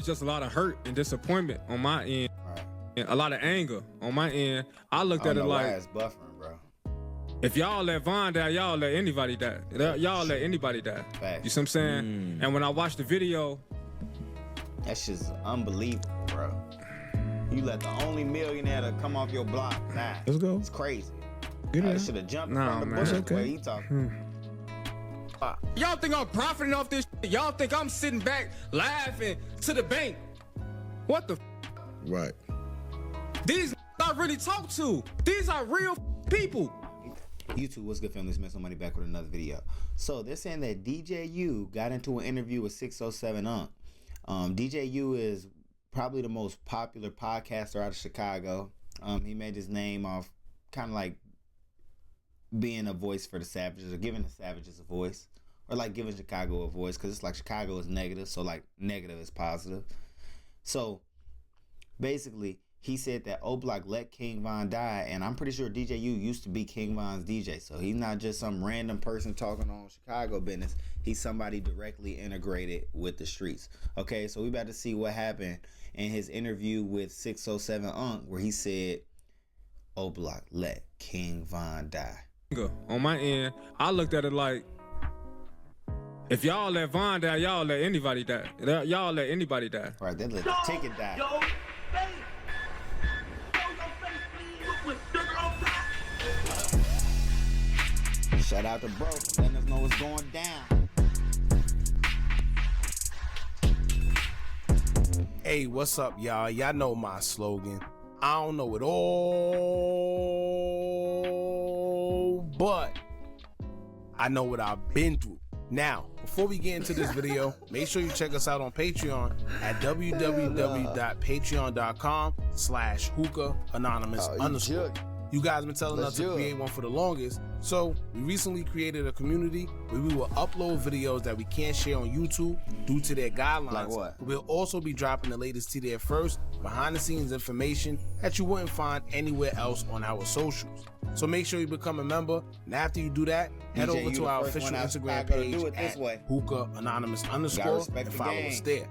just a lot of hurt and disappointment on my end, and a lot of anger on my end. I looked at it like, it's buffering, bro. If y'all let Von die, y'all let anybody die. Y'all let anybody die. Facts. You see what I'm saying? And when I watched the video, that shit's unbelievable, bro. You let the only millionaire to come off your block die. Let's go. It's crazy. I should have jumped from the bush the way he talking. Y'all think I'm profiting off this shit? Y'all think I'm sitting back laughing to the bank? What the Right. These I really talk to. These are real people. YouTube, what's good, family? It's MasoMoney back with another video. So they're saying that DJU got into an interview with 607 DJU is probably the most popular podcaster out of Chicago. He made his name off kind of like being a voice for the savages, or giving the savages a voice, or like giving Chicago a voice, because it's like Chicago is negative, so like negative is positive. So basically he said that OBlOCK let King Von die, and I'm pretty sure DJU used to be King Von's DJ, so he's not just some random person talking on Chicago business. He's somebody directly integrated with the streets. Okay, so we about to see what happened in his interview with 607 where he said OBlOCK let King Von die. On my end, I looked at it like, if y'all let Von die, y'all let anybody die. Y'all let anybody die. Right, they let the ticket die. Shout out to bro for letting us know what's going down. Hey, what's up, y'all? Y'all know my slogan. I don't know it all, but I know what I've been through. Now, before we get into this video, make sure you check us out on Patreon at www.patreon.com/hookahAnonymous_. You guys been telling us to create one for the longest, so we recently created a community where we will upload videos that we can't share on YouTube due to their guidelines. Like what? We'll also be dropping the latest to there first, behind the scenes information that you wouldn't find anywhere else on our socials. So make sure you become a member, and after you do that, head over to our official Instagram page at HookahAnonymous_, and follow us there.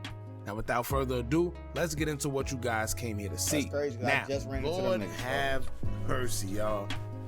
Now, without further ado, let's get into what you guys came here to see. That's crazy, now, Lord have mercy, y'all.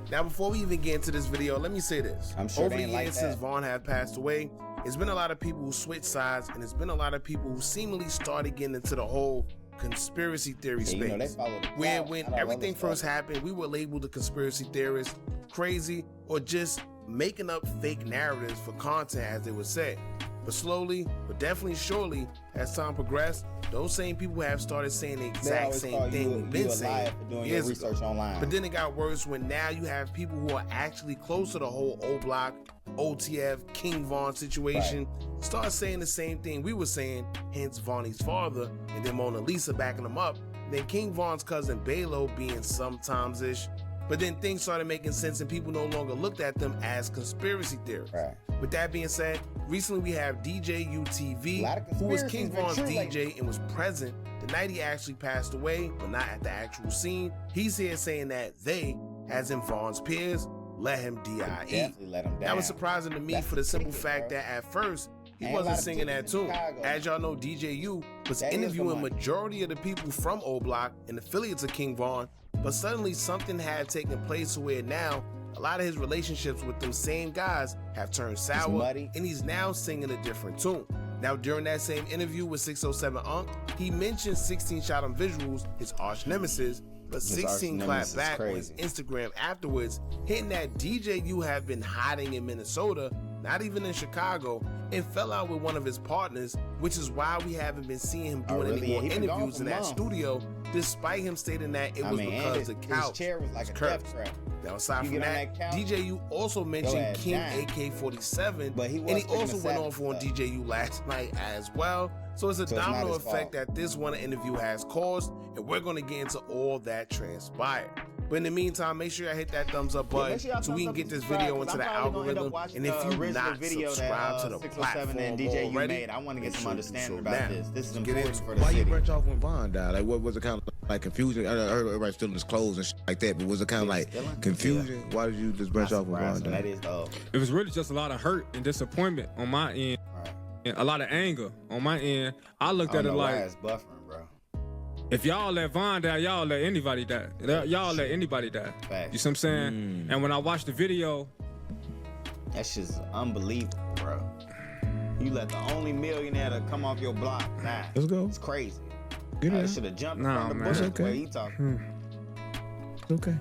Now, before we even get into this video, let me say this. I'm sure over they the ain't years like since that. Vaughn had passed away, it's been a lot of people who switched sides, and it's been a lot of people who seemingly started getting into the whole conspiracy theory space. You know, they follow the where cloud. when I love everything this first stuff. happened, we were labeled the conspiracy theorists, crazy, or just making up fake narratives for content, as they would say. But slowly, but definitely surely, as time progressed, those same people have started saying the exact same thing we've been saying years ago. Online. But then it got worse when now you have people who are actually close to the whole OBlOCK, OTF, King Von situation start saying the same thing we were saying, hence Vonnie's father, and then Mona Lisa backing him up, then King Von's cousin Balo being sometimes-ish. But then things started making sense and people no longer looked at them as conspiracy theories. Right. With that being said, recently we have DJU TV, who was King Von's DJ and was present the night he actually passed away, but not at the actual scene. He's here saying that they, as in Von's peers, let him DIE. Definitely let him down. That was surprising to me for the simple fact that at first, he wasn't singing that tune. As y'all know, DJU was interviewing majority of the people from OBlOCK and affiliates of King Von, but suddenly something had taken place where now a lot of his relationships with them same guys have turned sour, and he's now singing a different tune. Now, during that same interview with 607 he mentioned 16ShotEmVisualz, his arch nemesis, but 16 clapped back on his Instagram afterwards, hitting that DJU have been hiding in Minnesota, not even in Chicago, and fell out with one of his partners, which is why we haven't been seeing him doing any more interviews in that studio, despite him stating that it was because the couch was cursed. Now, aside from that, DJU also mentioned King AK-47, and he also went off on DJU last night as well. So it's a domino effect that this one interview has caused, and we're going to get into all that transpired. But in the meantime, make sure y'all hit that thumbs up button so we can get this video into the algorithm. And if you're not subscribed to the platform already, I want to get some understanding about this. This is important for Why the you city. branch off when Von died? Like, what was it kind of like confusion? I heard everybody stealing his clothes and shit like that, but was it kind of like confusion? Why did you just branch off when Von died? That is It was really just a lot of hurt and disappointment on my end, a lot of anger on my end. I looked at it like, it's buffering, bro. if y'all let Von die, y'all let anybody die. Y'all let anybody die. Facts. You see what I'm saying? And when I watched the video, that shit's unbelievable, bro. You let the only millionaire to come off your block die. Let's go. It's crazy. I should have jumped from the bush where he talking. It's okay.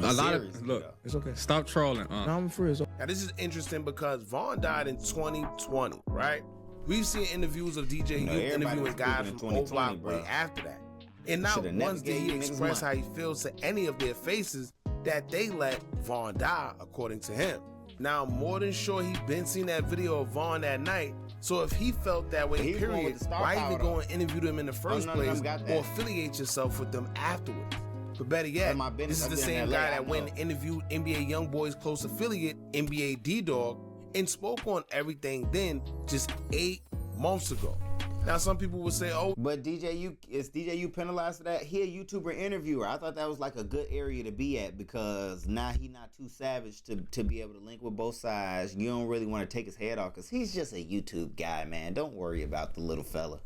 A lot of look. It's okay. Stop trolling. No, I'm free. Now this is interesting because Von died in 2020, right? We've seen interviews of DJU interviewing guys from OBlOCK way after that. And not once did he express how he feels to any of their faces that they let Von die, according to him. Now, I'm more than sure he been seen that video of Von that night, so if he felt that way, period, why even go and interview them in the first place or affiliate yourself with them afterwards? But better yet, this is the same guy that went and interviewed NBA YoungBoy's close affiliate, NBA D-Dog, and spoke on everything then just 8 months ago. Now, some people would say, oh, but is DJU penalized for that? He a YouTuber interviewer. I thought that was like a good area to be at because now he not too savage to be able to link with both sides. You don't really want to take his head off because he's just a YouTube guy, man. Don't worry about the little fella.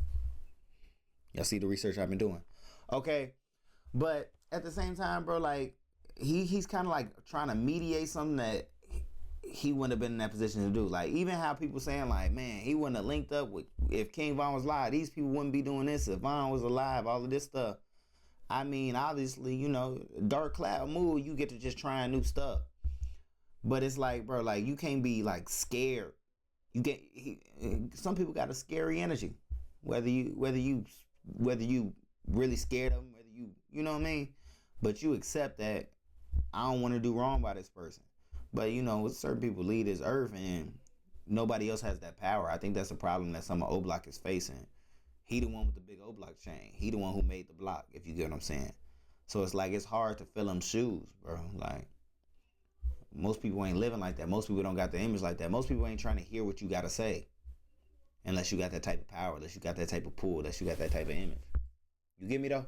Y'all see the research I've been doing. Okay, but at the same time, bro, like he's kind of like trying to mediate something that he wouldn't have been in that position to do. Like, even how people saying, like, man, he wouldn't have linked up with, if King Von was alive, these people wouldn't be doing this. If Von was alive, all of this stuff. I mean, obviously, you know, dark cloud move, you get to just try new stuff. But it's like, bro, like, you can't be, like, scared. Some people got a scary energy. Whether you really scared of them, whether you know what I mean? But you accept that I don't want to do wrong by this person. But, you know, certain people lead this earth and nobody else has that power. I think that's a problem that some of OBlOCK is facing. He the one with the big OBlOCK chain. He the one who made the block, if you get what I'm saying. So it's like, it's hard to fill them shoes, bro. Like, most people ain't living like that. Most people don't got the image like that. Most people ain't trying to hear what you got to say. Unless you got that type of power, unless you got that type of pull, unless you got that type of image. You get me, though?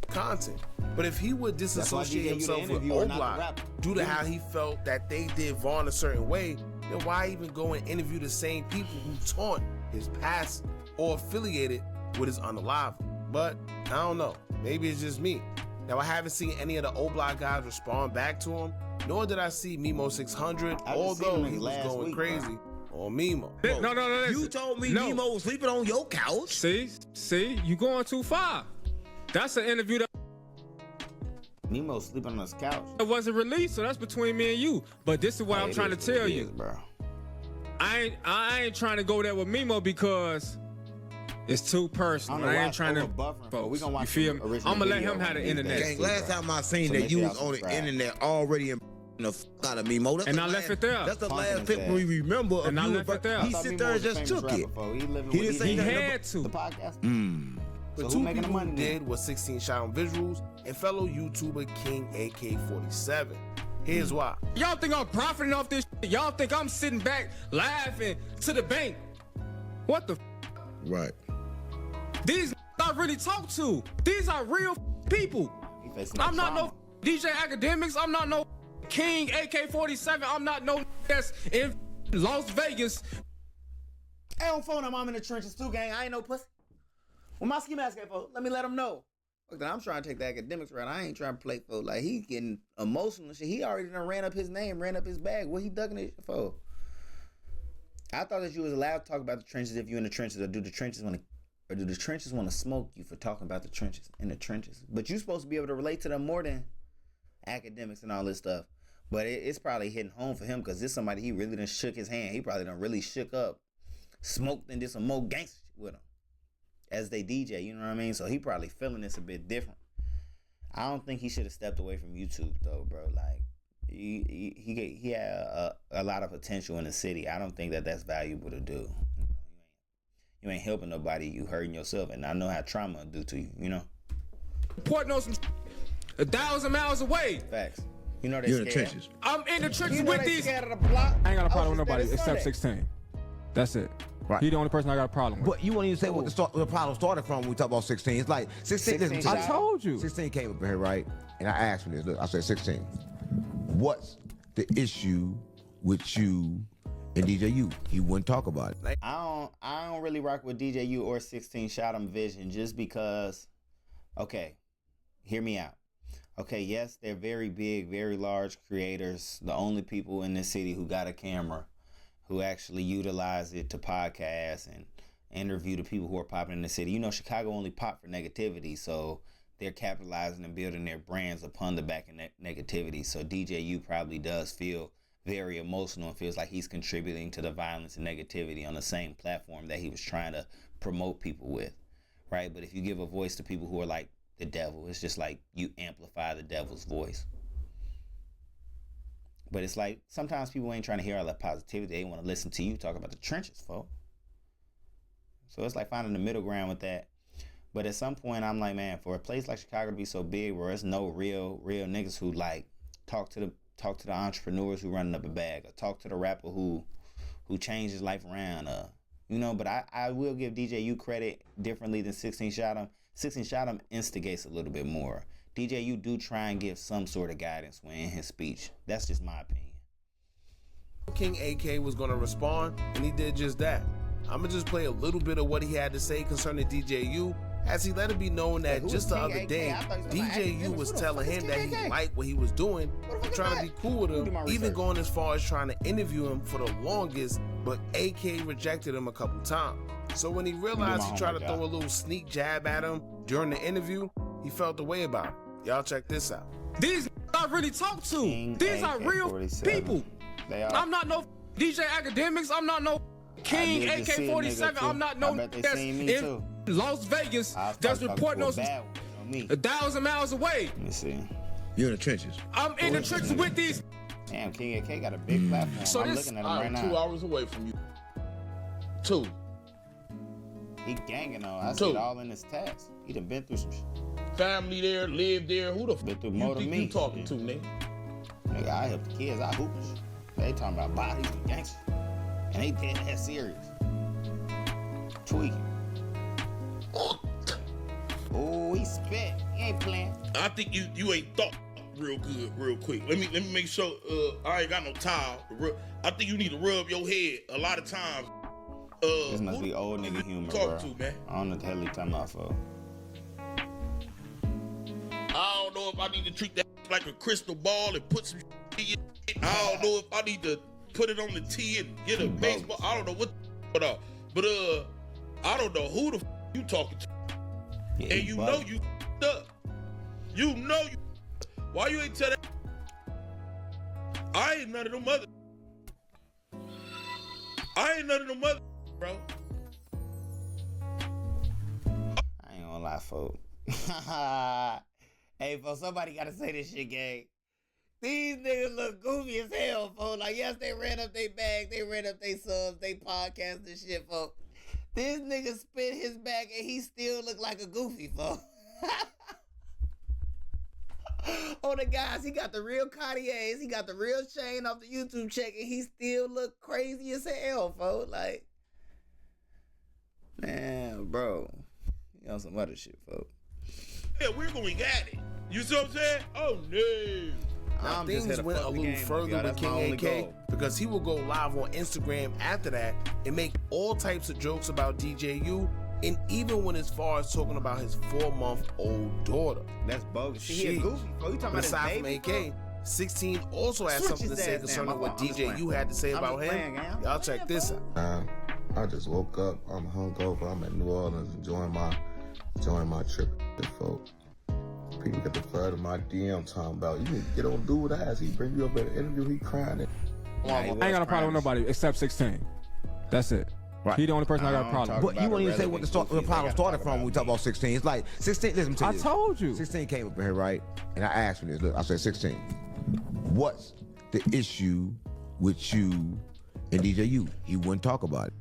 Content. But if he would disassociate himself with OBlOCK due to how he felt that they did Von a certain way, then why even go and interview the same people who taunt his past or affiliated with his unalive? But I don't know. Maybe it's just me. Now, I haven't seen any of the OBlOCK guys respond back to him, nor did I see Memo600, although he was going crazy on Memo. No. You told me Memo was sleeping on your couch. See, you going too far. That's an interview that Nemo sleeping on his couch. It wasn't released, so that's between me and you. But this is what I'm trying to tell you, bro. I ain't trying to go there with Memo because it's too personal. I ain't trying to. We gonna watch. You feel me? I'm gonna let him have the internet. Gang, last time I seen that you was on the internet already in the out of Memo. And I left it there. That's the last clip we remember. And I left it there. He sit there and just took it. He didn't say he had to. The podcast. But two people who did was 16ShotEmVisualz and fellow YouTuber King AK-47. Here's why. Y'all think I'm profiting off this shit? Y'all think I'm sitting back laughing to the bank? What the Right. These I really talk to. These are real people. I'm not no DJ Academics. I'm not no King AK-47. I'm not no that's in Las Vegas. Hey, on phone, I'm in the trenches too, gang. I ain't no pussy. When my ski mask for, let me let him know. Look, I'm trying to take the academics route. I ain't trying to play for, like, he getting emotional and shit. He already done ran up his name, ran up his bag. What he ducking it for? I thought that you was allowed to talk about the trenches if you in the trenches, or do the trenches want to smoke you for talking about the trenches in the trenches? But you supposed to be able to relate to them more than academics and all this stuff. But it's probably hitting home for him because this somebody he really done shook his hand. He probably done really shook up, smoked and did some more gangster shit with him as they DJ, you know what I mean? So he probably feeling this a bit different. I don't think he should have stepped away from YouTube though, bro. Like he had a lot of potential in the city. I don't think that that's valuable to do. You ain't helping nobody. You hurting yourself, and I know how trauma will do to you. You know. Port knows some 1,000 miles away. Facts. You know you're in the trenches. I'm in the trenches with these. I ain't got a problem with nobody except 16. That's it. Right. He the only person I got a problem with. But you won't even say what the problem started from when we talk about 16. It's like 16. I told you. 16 came up here, right? And I asked him this. Look, I said, 16, what's the issue with you And DJU, he wouldn't talk about it. I don't really rock with DJU or 16ShotEmVisualz just because, okay, hear me out. Okay, yes, they're very big, very large creators. The only people in this city who got a camera, who actually utilize it to podcast and interview the people who are popping in the city. You know, Chicago only popped for negativity, so they're capitalizing and building their brands upon the back of negativity. So DJU probably does feel very emotional and feels like he's contributing to the violence and negativity on the same platform that he was trying to promote people with, right? But if you give a voice to people who are like the devil, it's just like you amplify the devil's voice. But it's like sometimes people ain't trying to hear all that positivity. They want to listen to you talk about the trenches, folks. So it's like finding the middle ground with that. But at some point, I'm like, man, for a place like Chicago to be so big where there's no real niggas who like talk to the entrepreneurs who running up a bag, or talk to the rapper who changed his life around, you know. But I will give DJU credit differently than 16ShotEm. 16ShotEm instigates a little bit more. DJU do try and give some sort of guidance when in his speech. That's just my opinion. King AK was going to respond, and he did just that. I'm going to just play a little bit of what he had to say concerning DJU, as he let it be known that just the other day, DJU was telling him that he liked what he was doing, trying to be cool with him, even going as far as trying to interview him for the longest, but AK rejected him a couple times. So when he realized he tried to throw a little sneak jab at him during the interview, he felt the way about it. Y'all check this out. These I really talk to. These are real people. I'm not no DJ academics. I'm not no King AK-47. I'm not no that's in Las Vegas that's reporting those 1,000 miles away. Let me see. You're in the trenches. I'm in the trenches with these. Damn, King AK got a big platform. So I'm looking at him right now. 2 hours away from you. 2. He ganging on. I see it all in his tats. He done been through some shit. Family there, live there. Who the Been through you more than think me. you talking to, nigga? Nigga, I help the kids. I hoop and shit. They talking about bodies and gangsters. And they dead that serious. Tweaking. Oh, he spit. He ain't playing. I think you ain't thought real good, real quick. Let me make sure. I ain't got no towel. I think you need to rub your head a lot of times. This must be old nigga humor, bro. To, man? I don't know what the hell he talking about, for. I don't know if I need to treat that like a crystal ball and put some in it. I don't know if I need to put it on the tee and get a baseball. I don't know what but I don't know who the you talking to. Yeah, and you know you up. You know you. Why you ain't tell that? I ain't none of them mother. I ain't none of them mother, bro. I ain't gonna lie, folks. Hey, folks, somebody gotta say this shit, gang. These niggas look goofy as hell, folks. Like, yes, they ran up their bag, they ran up their subs, they podcast and shit, folks. This nigga spit his bag and he still look like a goofy, folks. Oh, the guys, he got the real Cartiers, he got the real chain off the YouTube check, and he still look crazy as hell, folks. Like, man, bro, you on some other shit, folks. Yeah, we're going at it. You see what I'm saying? Oh no. Now, things went a little further with King AK because he will go live on Instagram after that and make all types of jokes about DJU, and even went as far as talking about his 4-month-old daughter. That's bogus. He goofy, bro. You talking about aside his baby, from AK, 16 also had something to say concerning what DJU had to say about him. Y'all check this out. I just woke up. I'm hungover. I'm in New Orleans enjoying my trip with folks. People get the flood of my DM talking about, you need to get on dude ass. He bring you up at an interview, he crying. I ain't got a problem with nobody except 16. That's it. Right. He the only person I got a problem with. But you won't even say what the problem started from when we talk about 16. It's like 16. Listen to I this. told you. 16 came up here, right? And I asked him this. Look, I said, 16. What's the issue with you and DJU? He wouldn't talk about it.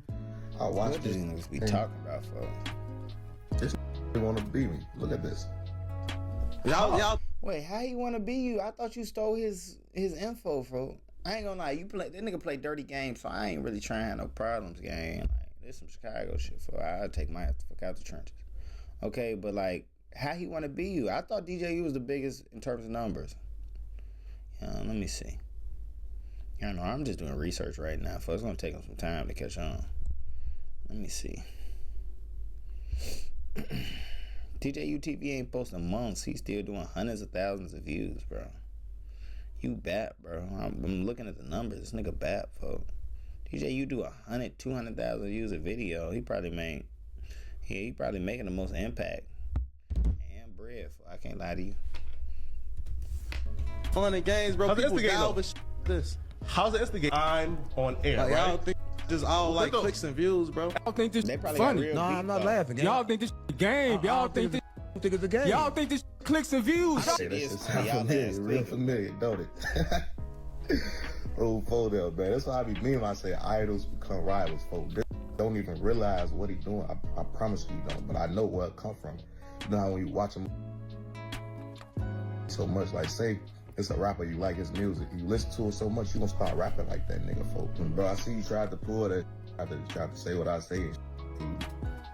I watched What these niggas be talking about, folks? This want to be me. Look at this. Y'all. Wait, how he want to be you? I thought you stole his info, bro. I ain't gonna lie, that nigga play dirty games, so I ain't really trying to have no problems, gang. Like, there's some Chicago shit, for I'll take my ass the fuck out the trenches. Okay, but like, how he want to be you? I thought DJU was the biggest in terms of numbers. Let me see. I don't know. I'm just doing research right now, so it's gonna take him some time to catch on. Let me see. DJU TV ain't posting months. He's still doing hundreds of thousands of views, bro. You bap, bro. I'm looking at the numbers. This nigga bap, folks. DJU do 100, 200,000 views a video. He probably making the most impact and bread. I can't lie to you. On the games, bro. How's the People Insta game, dial though? with this. How's the Insta game? I'm on air, Like, right? I don't think just all like clicks and views, bro. Y'all think this They shit probably got funny? real No, beef, I'm not though. laughing. Y'all think this shit game? Y'all think this? I think it's a game. Y'all think this shit clicks and views? It is It funny. sound Y'all familiar, ass real niggas. familiar, don't it? Oh, Fodell, man. That's why I be mean when I say idols become rivals, folks. They don't even realize what he doing. I promise you don't, but I know where it come from. You know how when you watch him so much, like say it's a rapper, you like his music, you listen to it so much, you gonna start rapping like that nigga, folks. And bro, I see you tried to pull that, tried to say what I say,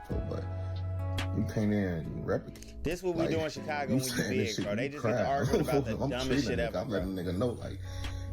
so, but you came in and replicate. This what we Like, do in Chicago when you saying this big, shit, bro. They you just get to crying. arguing about the I'm dumbest treating shit it, ever, I'm bro. letting a nigga know, like,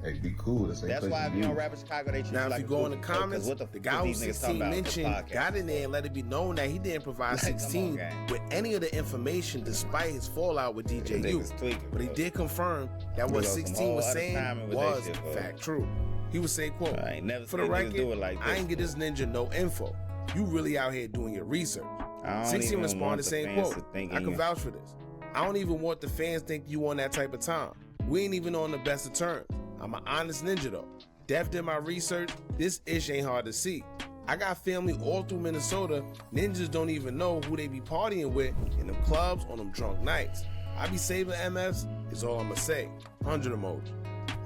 hey, be cool. This ain't That's place why to if be. you don't rap in Chicago, they treat Now, you if like you a go in the goofy, bro, 'cause comments, what the fuck guy who these niggas talking 16 about this mentioned podcast? got in there and let it be known that he didn't provide Like, come on, 16 gang. with any of the information despite his fallout with DJU. Niggas tweaking, But he bro. did confirm that We what go some 16 whole was other saying time with that was shit, bro. fact true. He was saying, quote, I ain't never for the seen niggas record, do it like I this, ain't get this ninja no info. You really out here doing your research. I don't 16 even want responded the saying, fans quote, to think I can you- vouch for this. I don't even want the fans think you on that type of time. We ain't even on the best of terms. I'm an honest ninja though. Def did my research. This ish ain't hard to see. I got family all through Minnesota. Ninjas don't even know who they be partying with in them clubs on them drunk nights. I be saving MFs is all I'ma say. 100 emoji.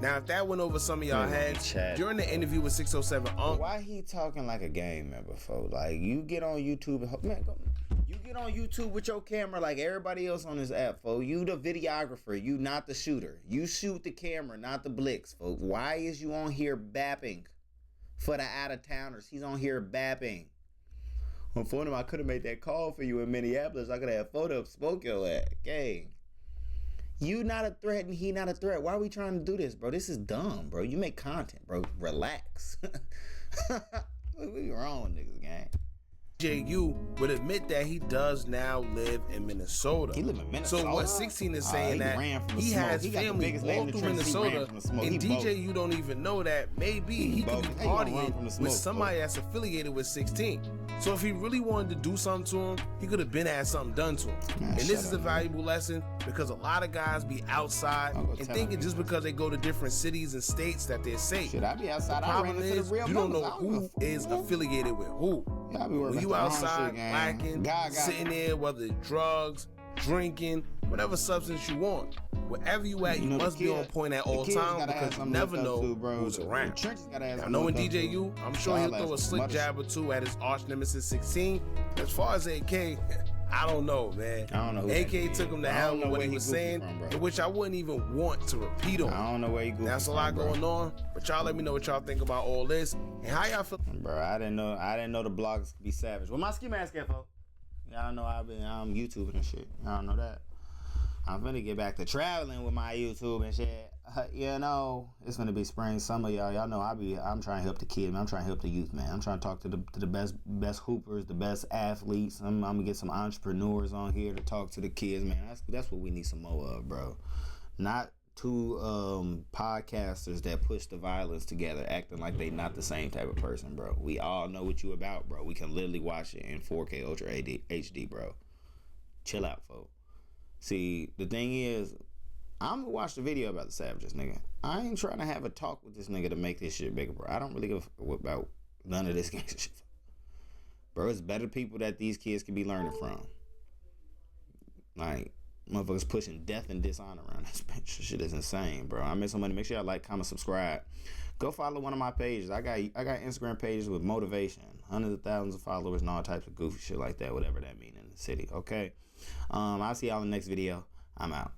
Now, if that went over some of y'all heads, chat. during the interview with 607 Why he talking like a game member, folks? Like, you get on YouTube, man, you get on YouTube with your camera like everybody else on this app, folks. You the videographer, you not the shooter. You shoot the camera, not the blicks, folks. Why is you on here bapping for the out-of-towners? He's on here bapping. Unfortunately, I could have made that call for you in Minneapolis. I could have photo spoke your ass. Gang. You not a threat and he not a threat. Why are we trying to do this, bro? This is dumb, bro. You make content, bro. Relax. We wrong with niggas, gang. DJU would admit that he does now live in Minnesota. He live in Minnesota? So what 16 is saying he that ran from the he smoke. has He got the family biggest name all in the through trenches. He ran Minnesota, from the smoke. and He DJU don't even know that maybe he could be bogus. How you gonna run partying from the with smoke, somebody that's affiliated with 16. So if he really wanted to do something to him, he could have been had something done to him. Man, and shut this is a up, valuable lesson because a lot of guys be outside I'll go and tell thinking him. just because they go to different cities and states that they're safe. Shit, I be outside. The I ran problem into the is real you don't members. know I don't give a who fuck, is man. affiliated with who. Yeah, I be working When you with the wrong outside shit, gang. lacking, God, sitting there, whether it's drugs, drinking, whatever substance you want, wherever you at, you know, the must be kid- on point at the all kids times gotta have because you something never to look up know to, bro. who's The around. trenches gotta have Now, something knowing to look up DJU, to. I'm sure he'll Y'all throw a ass slick mother- jab or two at his arch nemesis 16. As far as AK, I don't know, man. I don't know who that AK is. took him to I hell don't with know what where he he was goofy saying, from, bro. which I wouldn't even want to repeat on. I don't know where you goofy That's a lot from, bro. going on, but y'all let me know what y'all think about all this and how y'all feel. Bro, I didn't know the blogs could be savage. Well, my ski mask at, folks. Y'all know I'm YouTubing and shit. Y'all know that. I'm finna get back to traveling with my YouTube and shit. You know, it's gonna be spring, summer, y'all. Y'all know I'm trying to help the kids, man. I'm trying to help the youth, man. I'm trying to talk to the best hoopers, the best athletes. I'm gonna get some entrepreneurs on here to talk to the kids, man. That's what we need some more of, bro. Not two podcasters that push the violence together, acting like they not the same type of person, bro. We all know what you about, bro. We can literally watch it in 4K Ultra HD, bro. Chill out, folks. See, the thing is, I'm gonna watch the video about the savages, nigga. I ain't trying to have a talk with this nigga to make this shit bigger, bro. I don't really give a fuck about none of this gangster shit. Bro, it's better people that these kids can be learning from. Like, motherfuckers pushing death and dishonor around this bitch. This shit is insane, bro. I MasoMoney. Make sure y'all like, comment, subscribe. Go follow one of my pages. I got Instagram pages with motivation, hundreds of thousands of followers and all types of goofy shit like that, whatever that mean in the city. Okay. I'll see y'all in the next video. I'm out.